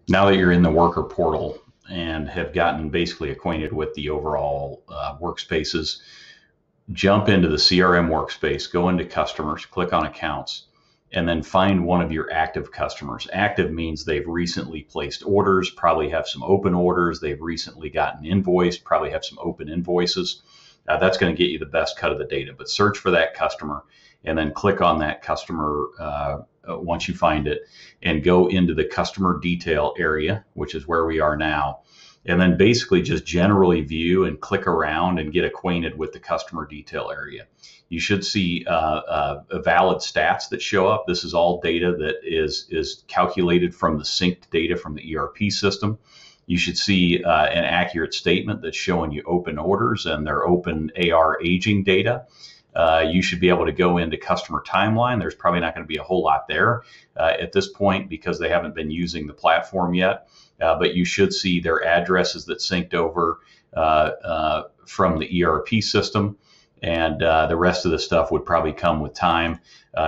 Now that you're in the worker portal and have gotten basically acquainted with the overall workspaces, jump into the CRM workspace, go into customers, click on accounts, and then find one of your active customers. Active means they've recently placed orders, probably have some open orders, they've recently gotten invoiced, probably have some open invoices. That's going to get you the best cut of the data. But search for that customer and then click on that customer once you find it and go into the customer detail area, which is where we are now. And then basically just generally view and click around and get acquainted with the customer detail area. You should see valid stats that show up. This is all data that is calculated from the synced data from the ERP system. You should see an accurate statement that's showing you open orders and their open AR aging data. You should be able to go into customer timeline. There's probably not going to be a whole lot there at this point because they haven't been using the platform yet. But you should see their addresses that synced over from the ERP system. And the rest of the stuff would probably come with time.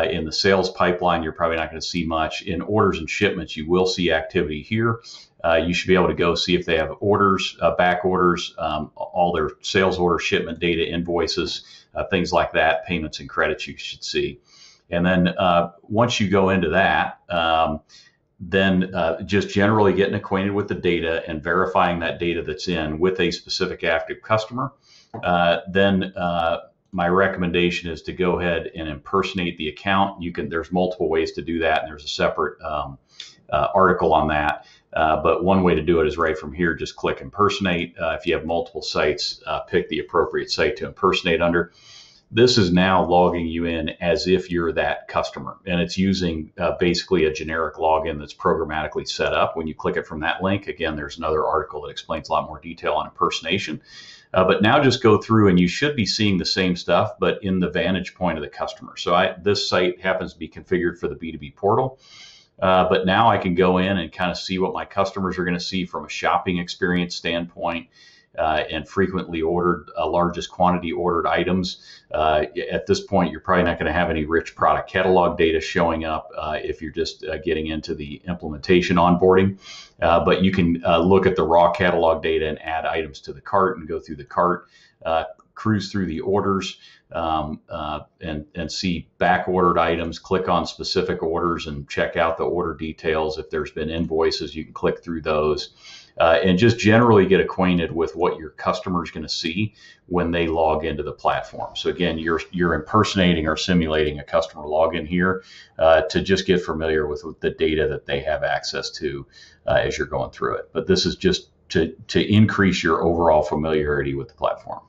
In the sales pipeline, you're probably not going to see much. In orders and shipments, you will see activity here. You should be able to go see if they have orders, back orders, all their sales order, shipment data, invoices, things like that, payments and credits you should see. And then once you go into that, then just generally getting acquainted with the data and verifying that data that's in with a specific active customer. Then my recommendation is to go ahead and impersonate the account. There's multiple ways to do that, and there's a separate article on that. But one way to do it is right from here, just click impersonate. If you have multiple sites, pick the appropriate site to impersonate under. This is now logging you in as if you're that customer, and it's using basically a generic login that's programmatically set up. When you click it from that link, again, there's another article that explains a lot more detail on impersonation. But now just go through and you should be seeing the same stuff, but in the vantage point of the customer. So this site happens to be configured for the B2B portal. But now I can go in and kind of see what my customers are going to see from a shopping experience standpoint. And frequently ordered, largest quantity ordered items. At this point, you're probably not going to have any rich product catalog data showing up if you're just getting into the implementation onboarding. But you can look at the raw catalog data and add items to the cart and go through the cart, cruise through the orders and see back ordered items, click on specific orders and check out the order details. If there's been invoices, you can click through those. And just generally get acquainted with what your customer is going to see when they log into the platform. So again, you're impersonating or simulating a customer login here to just get familiar with the data that they have access to as you're going through it. But this is just to increase your overall familiarity with the platform.